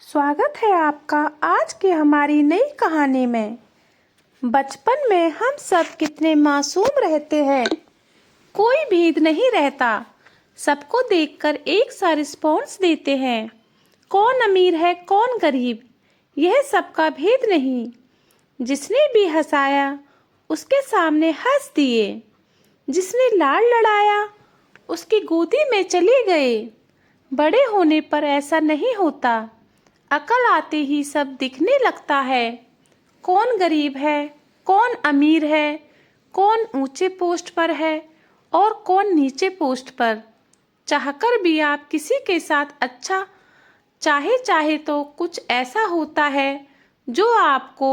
स्वागत है आपका आज की हमारी नई कहानी में। बचपन में हम सब कितने मासूम रहते हैं, कोई भेद नहीं रहता। सबको देखकर एक सा रिस्पॉन्स देते हैं। कौन अमीर है कौन गरीब, यह सबका भेद नहीं। जिसने भी हंसाया उसके सामने हंस दिए, जिसने लाड़ लड़ाया उसकी गोदी में चले गए। बड़े होने पर ऐसा नहीं होता, अकल आते ही सब दिखने लगता है। कौन गरीब है कौन अमीर है, कौन ऊंचे पोस्ट पर है और कौन नीचे पोस्ट पर। चाहकर भी आप किसी के साथ अच्छा चाहे तो कुछ ऐसा होता है जो आपको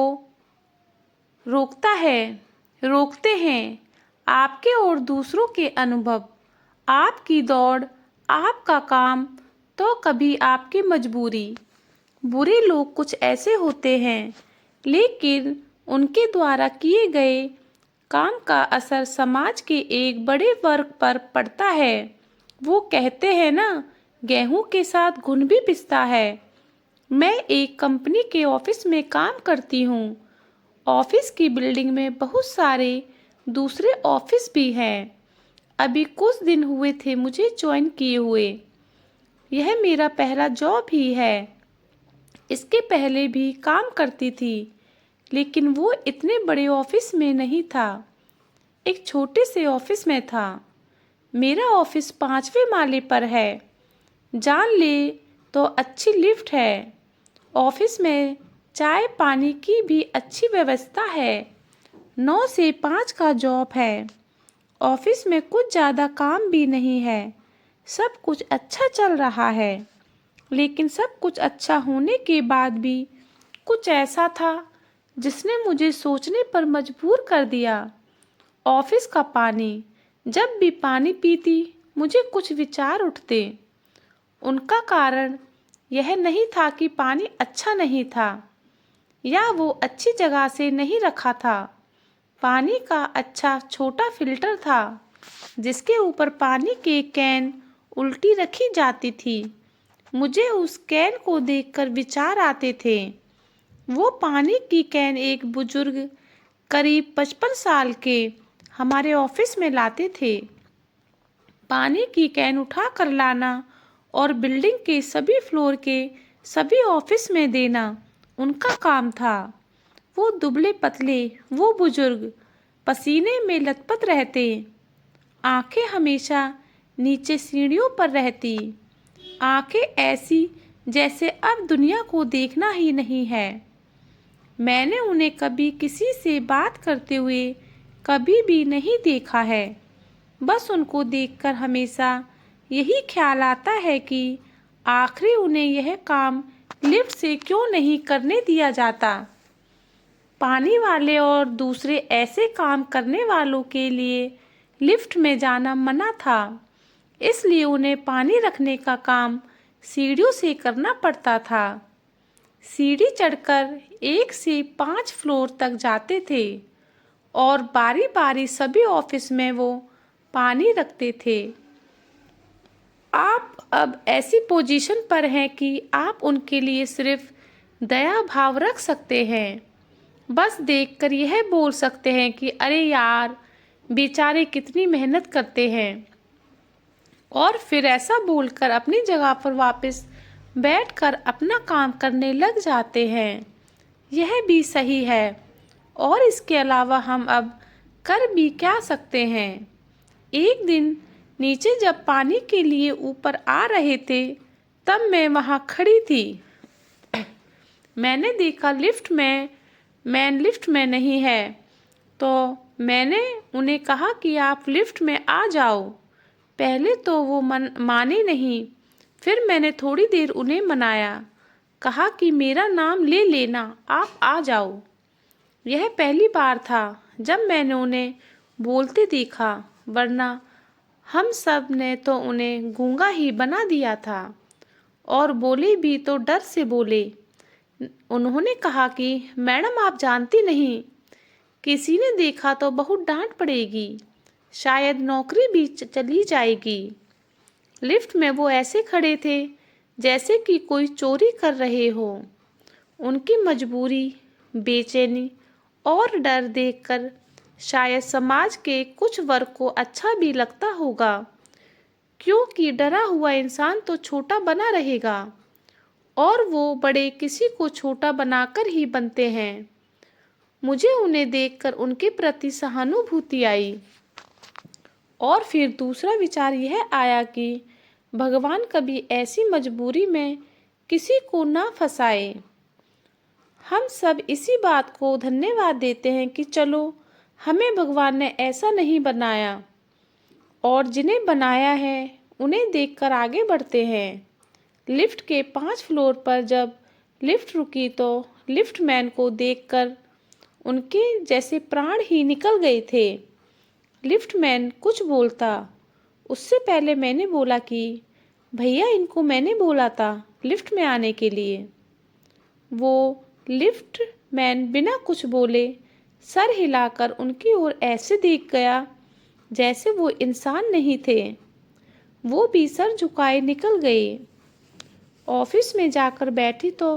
रोकते हैं आपके और दूसरों के अनुभव, आपकी दौड़, आपका काम, तो कभी आपकी मजबूरी। बुरे लोग कुछ ऐसे होते हैं, लेकिन उनके द्वारा किए गए काम का असर समाज के एक बड़े वर्ग पर पड़ता है। वो कहते हैं ना, गेहूं के साथ घुन भी पिसता है। मैं एक कंपनी के ऑफिस में काम करती हूँ। ऑफिस की बिल्डिंग में बहुत सारे दूसरे ऑफिस भी हैं। अभी कुछ दिन हुए थे मुझे ज्वाइन किए हुए। यह मेरा पहला जॉब ही है। इसके पहले भी काम करती थी, लेकिन वो इतने बड़े ऑफिस में नहीं था, एक छोटे से ऑफिस में था। मेरा ऑफिस 5वें माले पर है। जान ले तो अच्छी लिफ्ट है। ऑफिस में चाय पानी की भी अच्छी व्यवस्था है। 9 से 5 का जॉब है। ऑफिस में कुछ ज़्यादा काम भी नहीं है। सब कुछ अच्छा चल रहा है। लेकिन सब कुछ अच्छा होने के बाद भी कुछ ऐसा था जिसने मुझे सोचने पर मजबूर कर दिया। ऑफिस का पानी। जब भी पानी पीती मुझे कुछ विचार उठते। उनका कारण यह नहीं था कि पानी अच्छा नहीं था या वो अच्छी जगह से नहीं रखा था। पानी का अच्छा छोटा फिल्टर था जिसके ऊपर पानी के कैन उल्टी रखी जाती थी। मुझे उस कैन को देखकर विचार आते थे। वो पानी की कैन एक बुजुर्ग करीब 55 साल के हमारे ऑफिस में लाते थे। पानी की कैन उठा कर लाना और बिल्डिंग के सभी फ्लोर के सभी ऑफिस में देना उनका काम था। वो दुबले पतले, वो बुजुर्ग पसीने में लथपथ रहते। आंखें हमेशा नीचे सीढ़ियों पर रहती। आंखें ऐसी जैसे अब दुनिया को देखना ही नहीं है। मैंने उन्हें कभी किसी से बात करते हुए कभी भी नहीं देखा है। बस उनको देखकर हमेशा यही ख्याल आता है कि आखिर उन्हें यह काम लिफ्ट से क्यों नहीं करने दिया जाता। पानी वाले और दूसरे ऐसे काम करने वालों के लिए लिफ्ट में जाना मना था, इसलिए उन्हें पानी रखने का काम सीढ़ियों से करना पड़ता था। सीढ़ी चढ़कर 1 से 5 फ्लोर तक जाते थे और बारी बारी सभी ऑफिस में वो पानी रखते थे। आप अब ऐसी पोजीशन पर हैं कि आप उनके लिए सिर्फ दया भाव रख सकते हैं। बस देखकर यह बोल सकते हैं कि अरे यार, बेचारे कितनी मेहनत करते हैं, और फिर ऐसा बोलकर अपनी जगह पर वापस बैठकर अपना काम करने लग जाते हैं। यह भी सही है, और इसके अलावा हम अब कर भी क्या सकते हैं। एक दिन नीचे जब पानी के लिए ऊपर आ रहे थे, तब मैं वहाँ खड़ी थी। मैंने देखा मैन लिफ्ट में नहीं है, तो मैंने उन्हें कहा कि आप लिफ्ट में आ जाओ। पहले तो वो माने नहीं, फिर मैंने थोड़ी देर उन्हें मनाया, कहा कि मेरा नाम ले लेना, आप आ जाओ। यह पहली बार था जब मैंने उन्हें बोलते देखा, वरना हम सब ने तो उन्हें गूंगा ही बना दिया था, और बोले भी तो डर से बोले। उन्होंने कहा कि मैडम, आप जानती नहीं, किसी ने देखा तो बहुत डांट पड़ेगी, शायद नौकरी भी चली जाएगी। लिफ्ट में वो ऐसे खड़े थे जैसे कि कोई चोरी कर रहे हो। उनकी मजबूरी, बेचैनी और डर देखकर शायद समाज के कुछ वर्ग को अच्छा भी लगता होगा, क्योंकि डरा हुआ इंसान तो छोटा बना रहेगा और वो बड़े किसी को छोटा बनाकर ही बनते हैं। मुझे उन्हें देखकर उनके प्रति सहानुभूति आई और फिर दूसरा विचार यह आया कि भगवान कभी ऐसी मजबूरी में किसी को ना फंसाए। हम सब इसी बात को धन्यवाद देते हैं कि चलो, हमें भगवान ने ऐसा नहीं बनाया और जिन्हें बनाया है उन्हें देखकर आगे बढ़ते हैं। लिफ्ट के 5 फ्लोर पर जब लिफ्ट रुकी तो लिफ्टमैन को देखकर उनके जैसे प्राण ही निकल गए थे। लिफ्टमैन कुछ बोलता उससे पहले मैंने बोला कि भैया, इनको मैंने बोला था लिफ्ट में आने के लिए। वो लिफ्टमैन बिना कुछ बोले सर हिलाकर उनकी ओर ऐसे देख गया जैसे वो इंसान नहीं थे। वो भी सर झुकाए निकल गए। ऑफिस में जाकर बैठी तो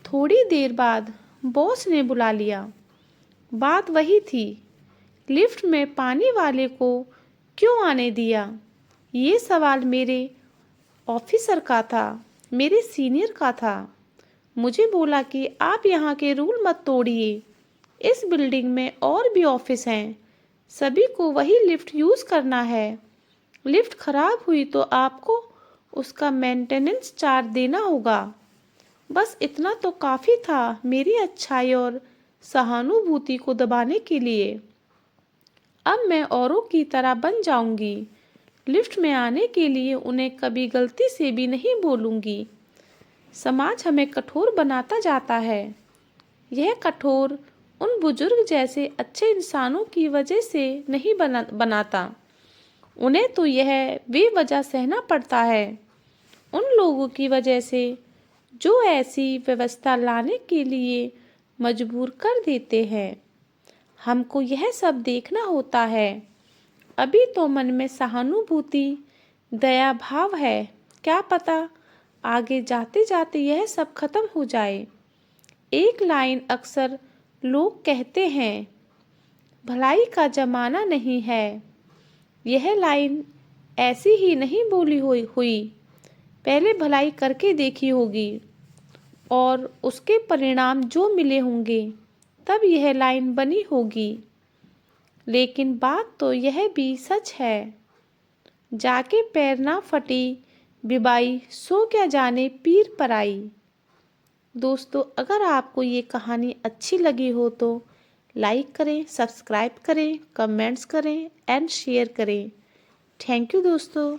थोड़ी देर बाद बॉस ने बुला लिया। बात वही थी, लिफ्ट में पानी वाले को क्यों आने दिया। ये सवाल मेरे ऑफिसर का था, मेरे सीनियर का था। मुझे बोला कि आप यहाँ के रूल मत तोड़िए, इस बिल्डिंग में और भी ऑफिस हैं, सभी को वही लिफ्ट यूज़ करना है। लिफ्ट खराब हुई तो आपको उसका मेंटेनेंस चार्ज देना होगा। बस इतना तो काफ़ी था मेरी अच्छाई और सहानुभूति को दबाने के लिए। अब मैं औरों की तरह बन जाऊंगी। लिफ्ट में आने के लिए उन्हें कभी गलती से भी नहीं बोलूंगी। समाज हमें कठोर बनाता जाता है। यह कठोर उन बुजुर्ग जैसे अच्छे इंसानों की वजह से नहीं बनाता। उन्हें तो यह बेवजह सहना पड़ता है उन लोगों की वजह से जो ऐसी व्यवस्था लाने के लिए मजबूर कर देते हैं। हमको यह सब देखना होता है। अभी तो मन में सहानुभूति, दया भाव है, क्या पता आगे जाते जाते यह सब खत्म हो जाए। एक लाइन अक्सर लोग कहते हैं, भलाई का जमाना नहीं है। यह लाइन ऐसी ही नहीं बोली हुई पहले भलाई करके देखी होगी और उसके परिणाम जो मिले होंगे तब यह लाइन बनी होगी। लेकिन बात तो यह भी सच है, जाके पैर ना फटी बिबाई, सो क्या जाने पीर पर आई। दोस्तों, अगर आपको ये कहानी अच्छी लगी हो तो लाइक करें, सब्सक्राइब करें, कमेंट्स करें एंड शेयर करें। थैंक यू दोस्तों।